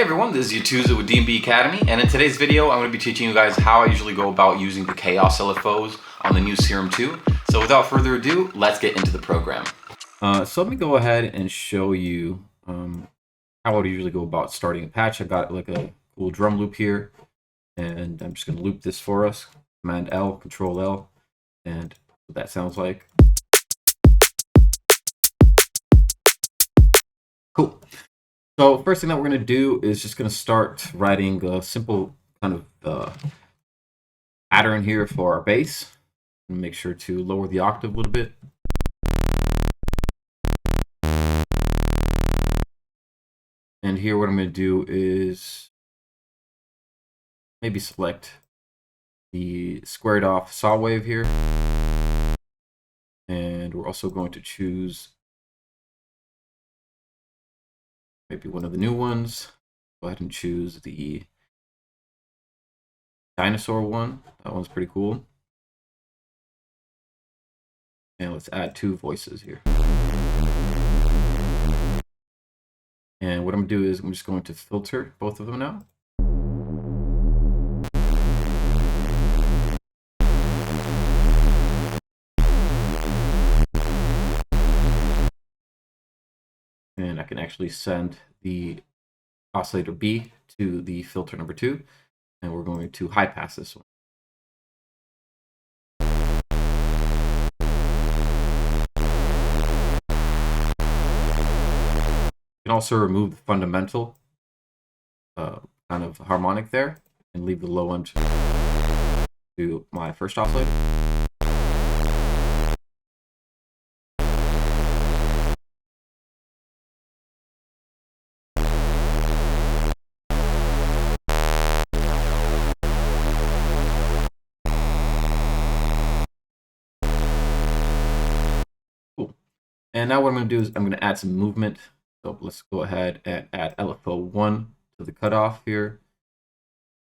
Hey everyone, this is Yatuza with D&B Academy, and in today's video I'm going to be teaching you guys how I usually go about using the Chaos LFOs on the new Serum 2. So without further ado, let's get into the program. So let me go ahead and show you how I would usually go about starting a patch. I got like a cool drum loop here, and I'm just going to loop this for us. Command L, Control L, and what that sounds like. Cool. So first thing that we're going to do is just going to start writing a simple kind of pattern here for our bass. And make sure to lower the octave a little bit. And here what I'm going to do is maybe select the squared off saw wave here. And we're also going to choose maybe one of the new ones. Go ahead and choose the dinosaur one. That one's pretty cool. And let's add two voices here. And what I'm going to do is I'm just going to filter both of them now. And I can actually send the oscillator B to the filter number 2. And we're going to high pass this one. You can also remove the fundamental kind of harmonic there and leave the low end to my first oscillator. Cool. And now what I'm going to do is I'm going to add some movement. So let's go ahead and add LFO 1 to the cutoff here.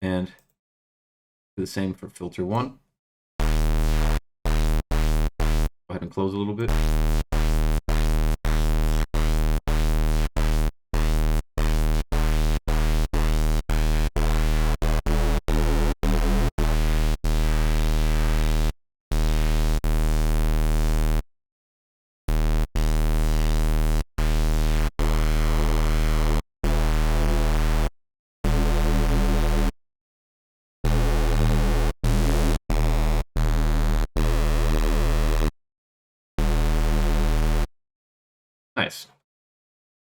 And do the same for filter 1. Go ahead and close a little bit. Nice.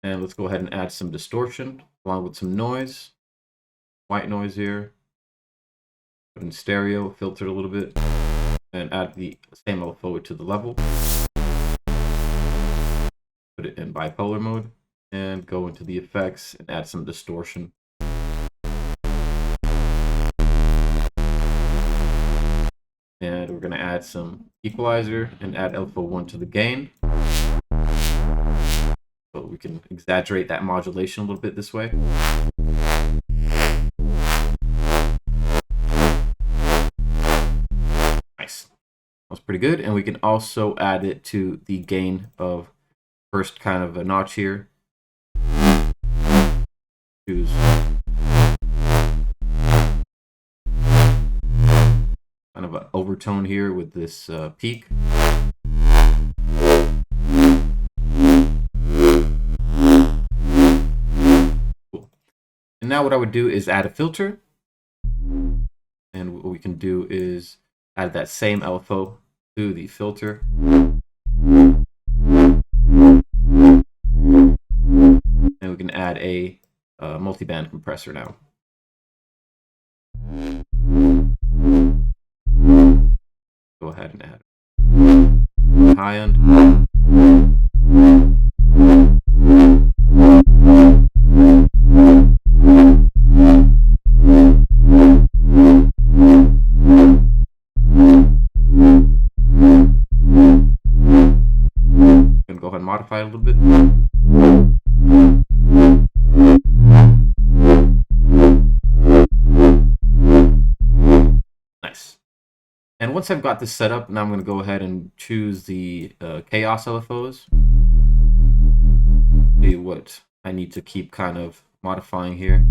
And let's go ahead and add some distortion along with some noise. White noise here. Put in stereo, filter it a little bit, and add the same LFO to the level. Put it in bipolar mode and go into the effects and add some distortion. And we're going to add some equalizer and add LFO 1 to the gain. So we can exaggerate that modulation a little bit this way. Nice. That's pretty good. And we can also add it to the gain of first kind of a notch here. Choose kind of an overtone here with this peak. And now what I would do is add a filter. And what we can do is add that same LFO to the filter. And we can add a multi-band compressor now. Go ahead and add high end. Go ahead and modify it a little bit. Nice. And once I've got this set up, now I'm going to go ahead and choose the Chaos LFOs. See what I need to keep kind of modifying here.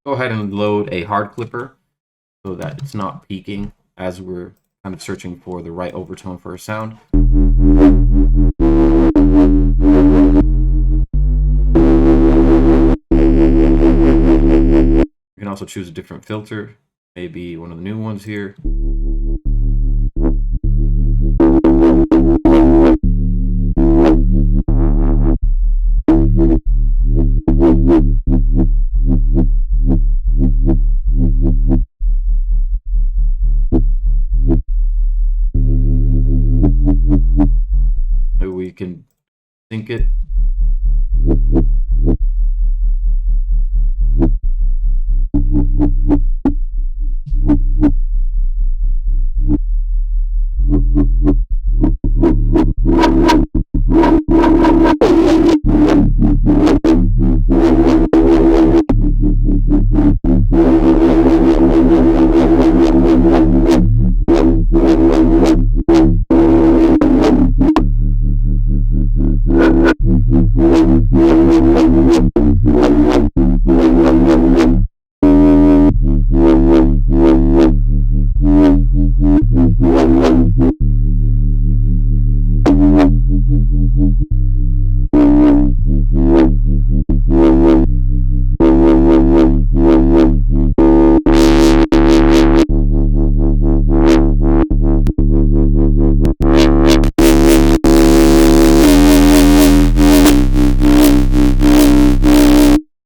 Go ahead and load a hard clipper so that it's not peaking as we're kind of searching for the right overtone for a sound. You can also choose a different filter, maybe one of the new ones here. Maybe we can sync it.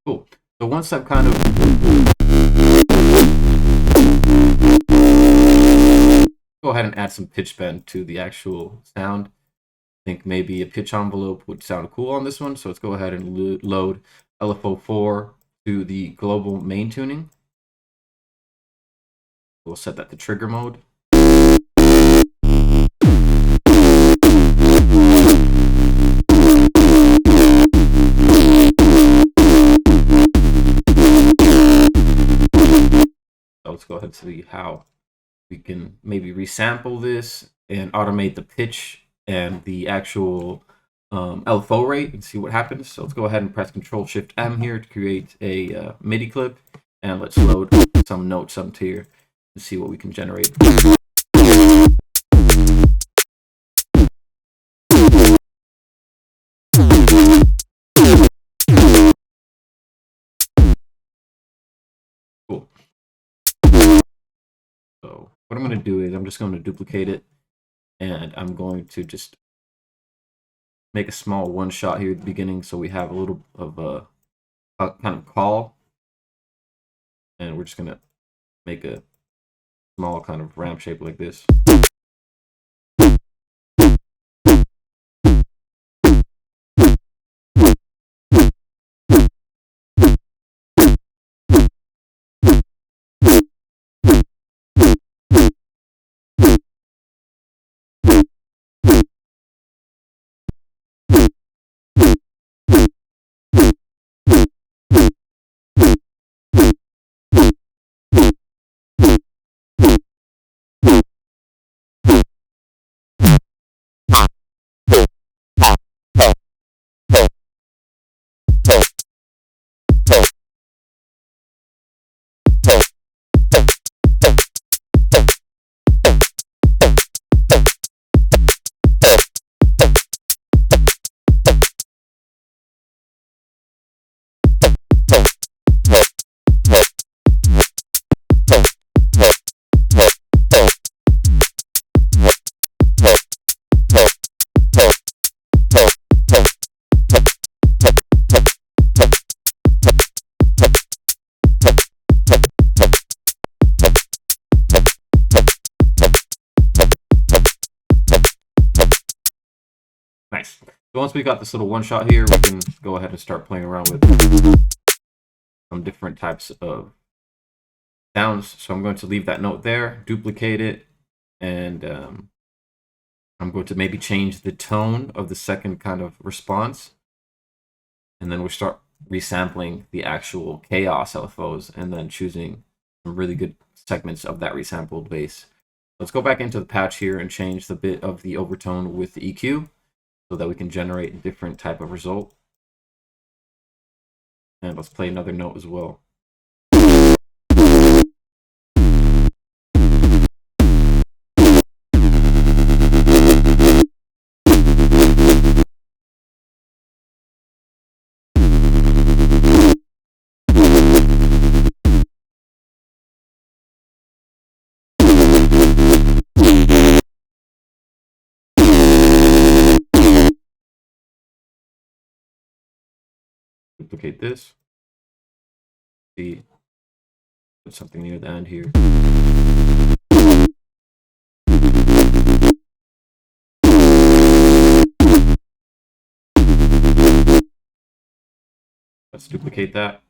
Cool. So once I've kind of go ahead and add some pitch bend to the actual sound. I think maybe a pitch envelope would sound cool on this one. So let's go ahead and load LFO4 to the global main tuning. We'll set that to trigger mode. So let's go ahead and see how we can maybe resample this and automate the pitch and the actual LFO rate and see what happens. So let's go ahead and press Control-Shift-M here to create a MIDI clip, and let's load some notes up here and see what we can generate. Cool. So what I'm going to do is I'm just going to duplicate it, and I'm going to just make a small one shot here at the beginning so we have a little of a kind of call, and we're just going to make a small kind of ramp shape like this. Nice. So once we got this little one shot here, we can go ahead and start playing around with some different types of sounds. So I'm going to leave that note there, duplicate it, and I'm going to maybe change the tone of the second kind of response. And then we'll start resampling the actual Chaos LFOs and then choosing some really good segments of that resampled bass. Let's go back into the patch here and change the bit of the overtone with the EQ so that we can generate a different type of result. And let's play another note as well. Duplicate this. See, put something near the end here. Let's duplicate that.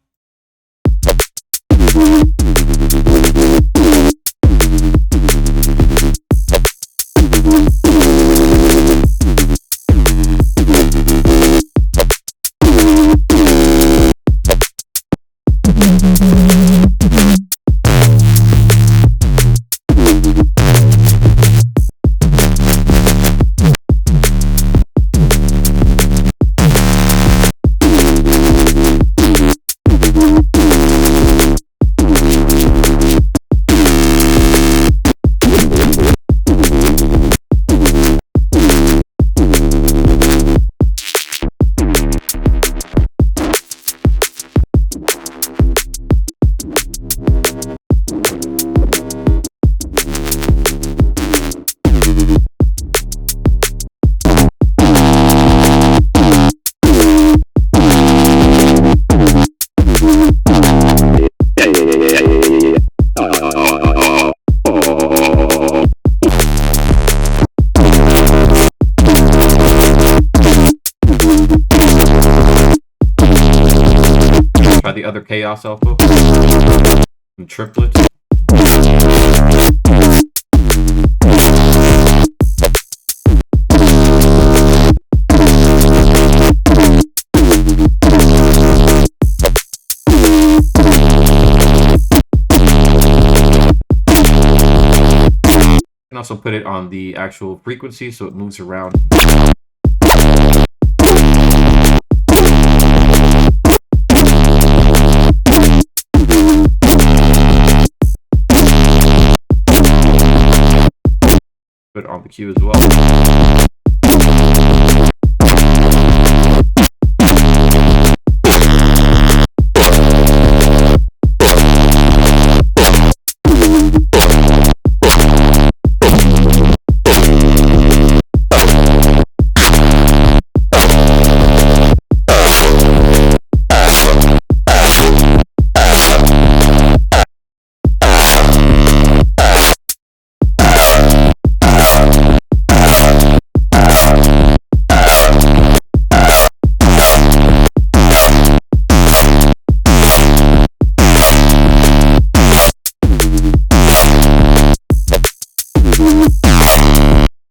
Try the other Chaos LFO. Some triplets. You can also put it on the actual frequency so it moves around. Put it on the cue as well.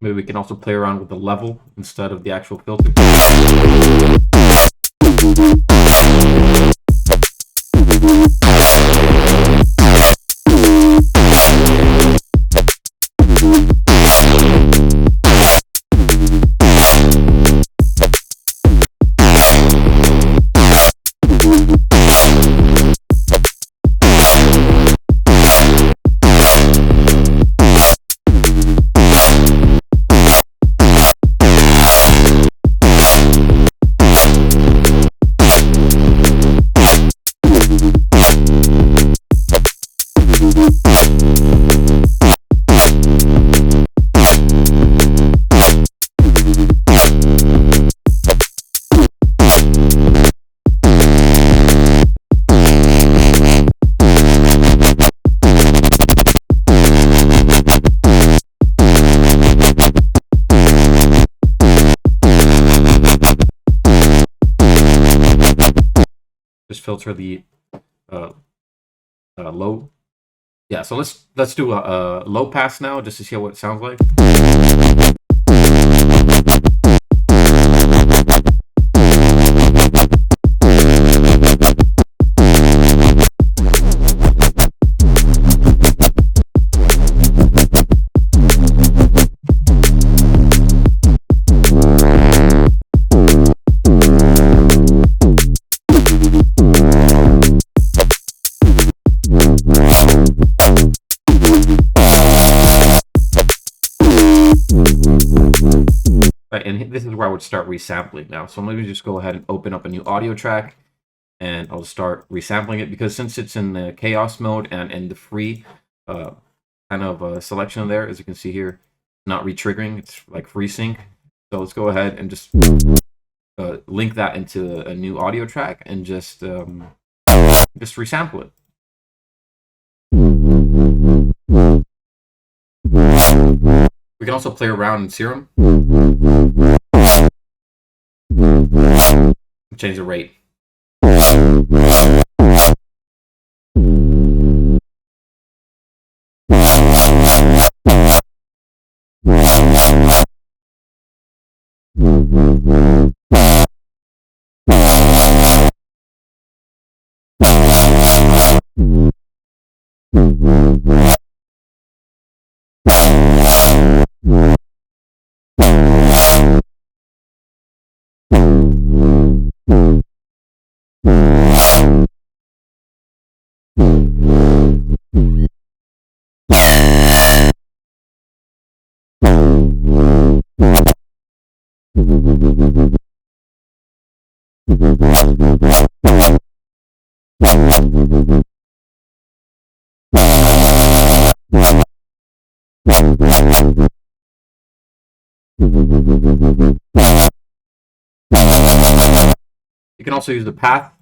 Maybe we can also play around with the level instead of the actual filter. Just filter the low. Yeah, so let's do a low pass now just to see what it sounds like. Right, and this is where I would start resampling now. So let me just go ahead and open up a new audio track, and I'll start resampling it, because since it's in the chaos mode and in the free kind of selection there, as you can see here, not re-triggering, it's like free sync. So let's go ahead and just link that into a new audio track and just resample it. We can also play around in Serum. Change the rate. You can also use the path.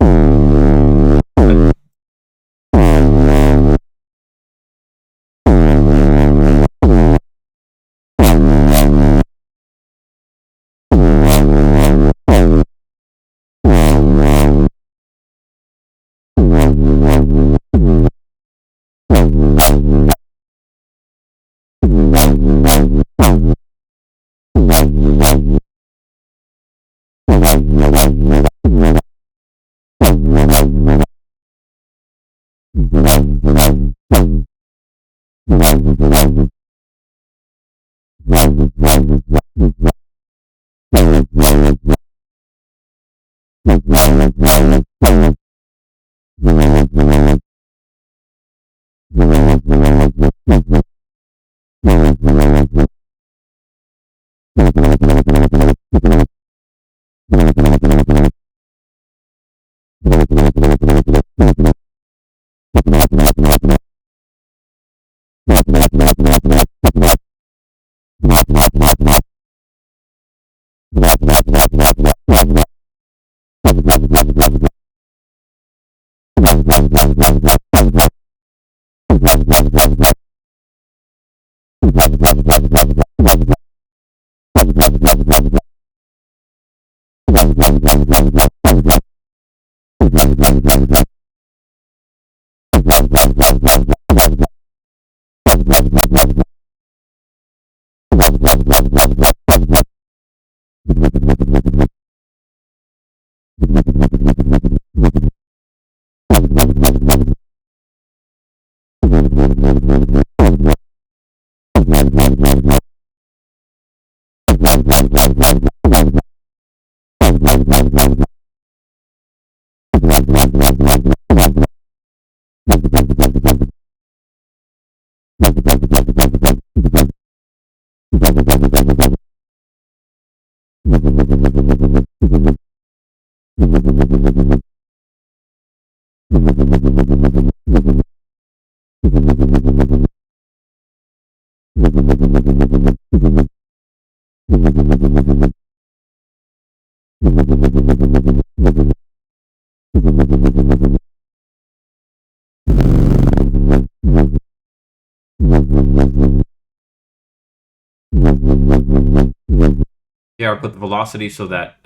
Here I put the velocity so that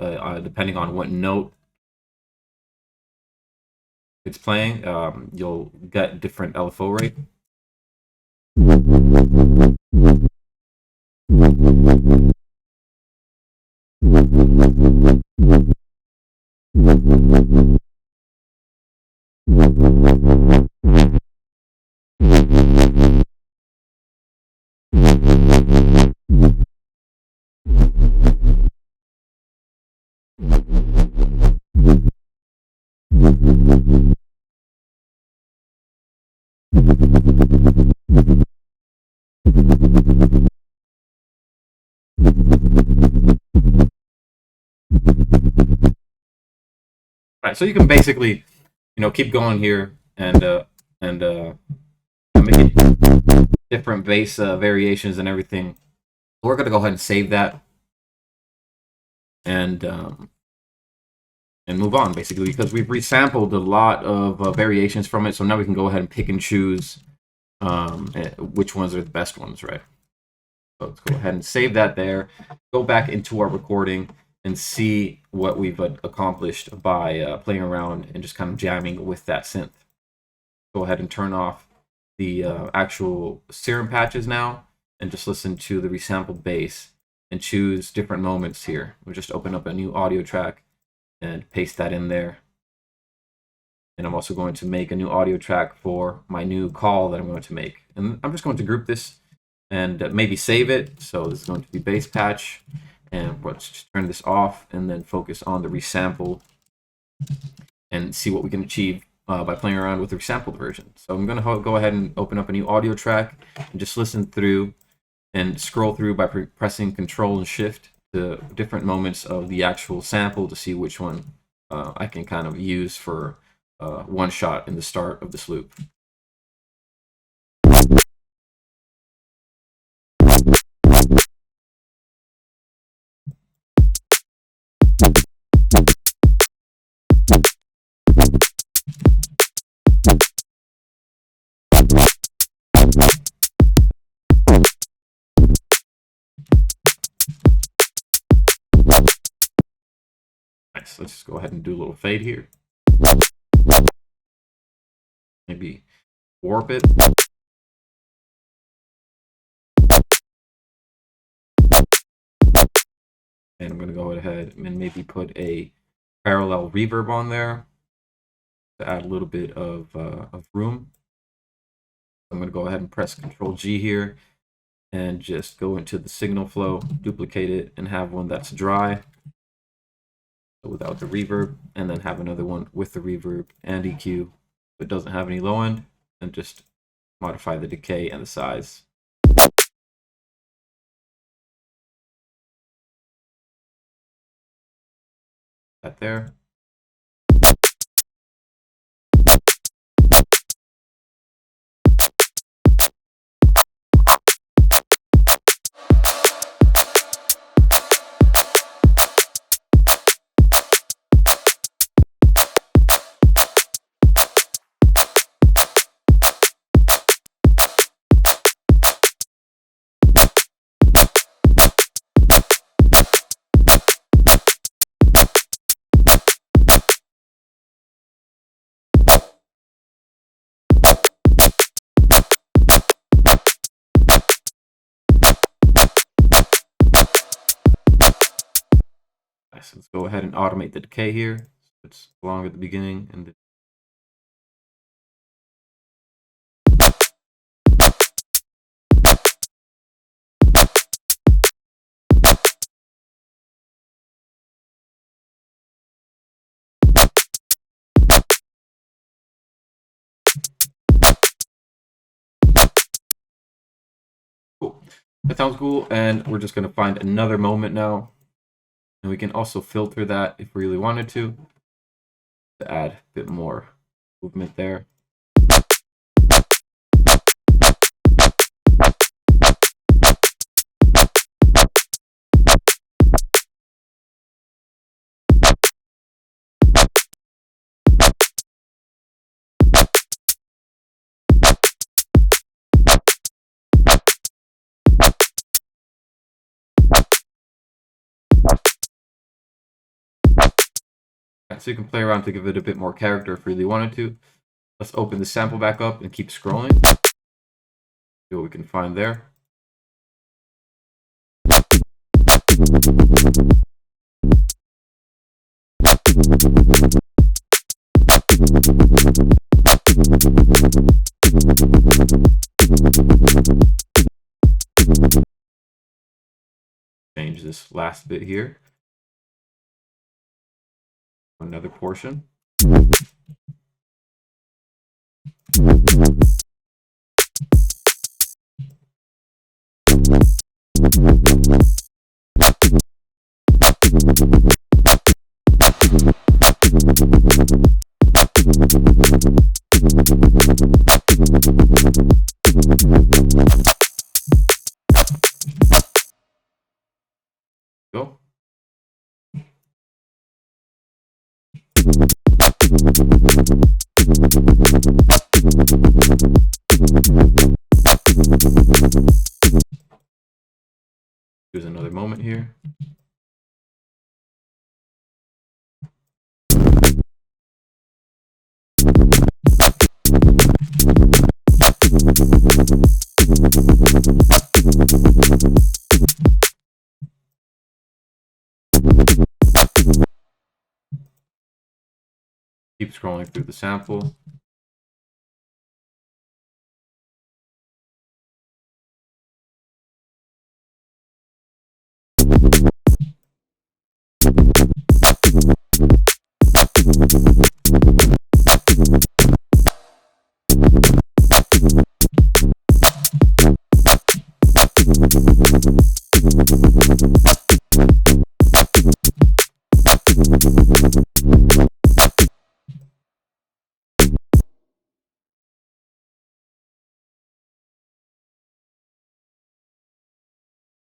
depending on what note it's playing, you'll get different LFO rate. Right, so you can basically, keep going here and make it different bass variations and everything. We're gonna go ahead and save that and move on, basically, because we've resampled a lot of variations from it. So now we can go ahead and pick and choose which ones are the best ones, right? So let's go ahead and save that there. Go back into our recording and see what we've accomplished by playing around and just kind of jamming with that synth. Go ahead and turn off the actual Serum patches now and just listen to the resampled bass and choose different moments here. We'll just open up a new audio track and paste that in there. And I'm also going to make a new audio track for my new call that I'm going to make. And I'm just going to group this and maybe save it. So this is going to be bass patch. And let's just turn this off and then focus on the resample and see what we can achieve by playing around with the resampled version. So I'm going to go ahead and open up a new audio track and just listen through and scroll through by pressing Control and Shift to different moments of the actual sample to see which one I can kind of use for one shot in the start of this loop. Nice. Let's just go ahead and do a little fade here. Maybe warp it. And I'm going to go ahead and maybe put a parallel reverb on there to add a little bit of room. I'm going to go ahead and press Control G here and just go into the signal flow, duplicate it, and have one that's dry without the reverb, and then have another one with the reverb and EQ but doesn't have any low end, and just modify the decay and the size. That there. Nice. Let's go ahead and automate the decay here. So it's along at the beginning and cool. That sounds cool. And we're just going to find another moment now. And we can also filter that if we really wanted to add a bit more movement there. So you can play around to give it a bit more character if you really wanted to. Let's open the sample back up and keep scrolling. See what we can find there. Change this last bit here. Another portion. Choose another moment here. Keep scrolling through the sample.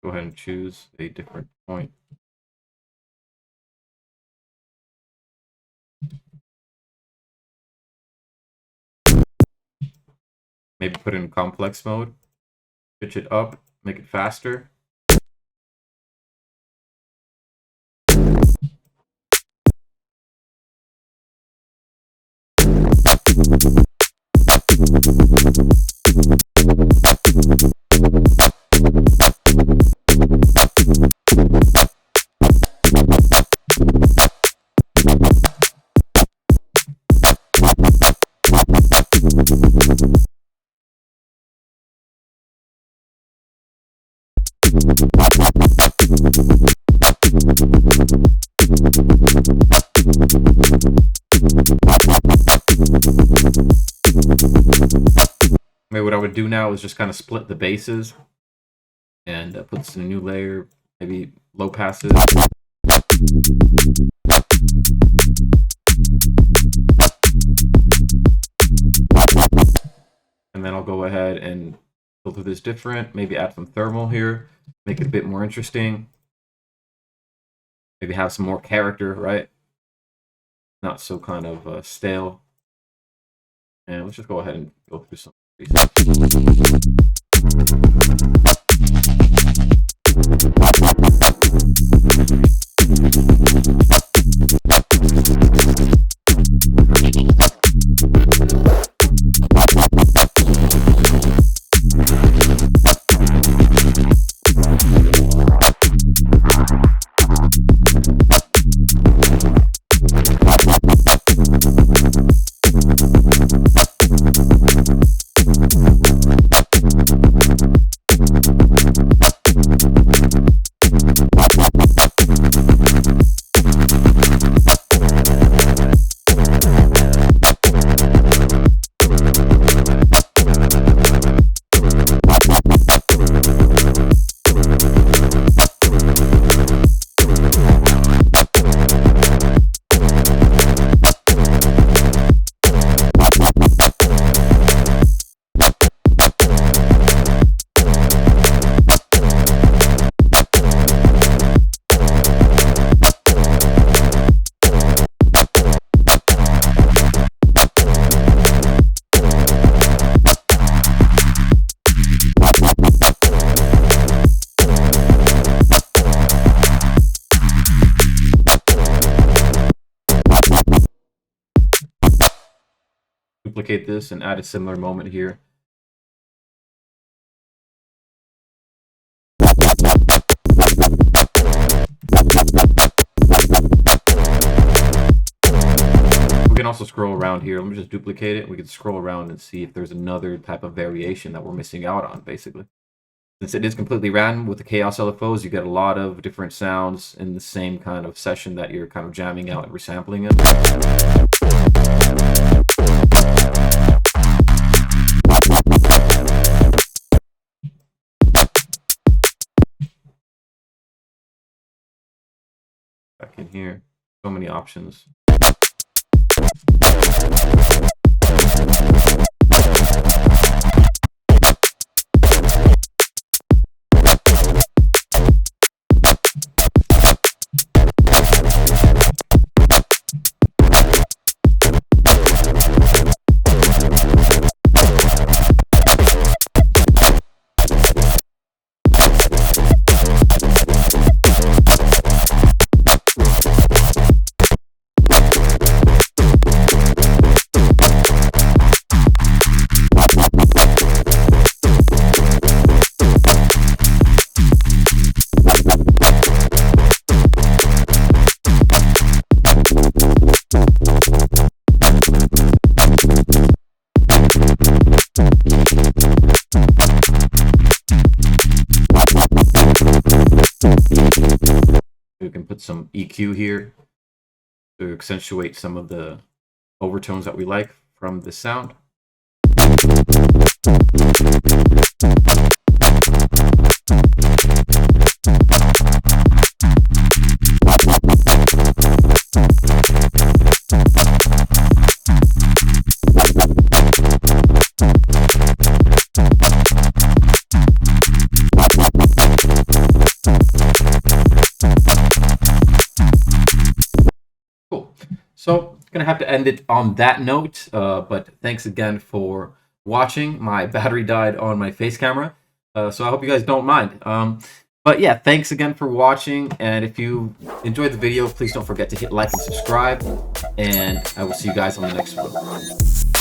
Go ahead and choose a different point. Maybe put it in complex mode, pitch it up, make it faster. Maybe what I would do now is just kind of split the basses and put this in a new layer, maybe low passes. And then I'll go ahead and filter this different, maybe add some thermal here, make it a bit more interesting. Maybe have some more character, right? Not so kind of stale. And let's just go ahead and go through some presets. Duplicate this and add a similar moment here. We can also scroll around here. Let me just duplicate it. We can scroll around and see if there's another type of variation that we're missing out on, basically. Since it is completely random with the Chaos LFOs, you get a lot of different sounds in the same kind of session that you're kind of jamming out and resampling it. Back in here, so many options. we can put some EQ here to accentuate some of the overtones that we like from the sound. Cool. So gonna have to end it on that note, but thanks again for watching. My battery died on my face camera, so I hope you guys don't mind. But yeah, thanks again for watching, and if you enjoyed the video, please don't forget to hit like and subscribe, and I will see you guys on the next one.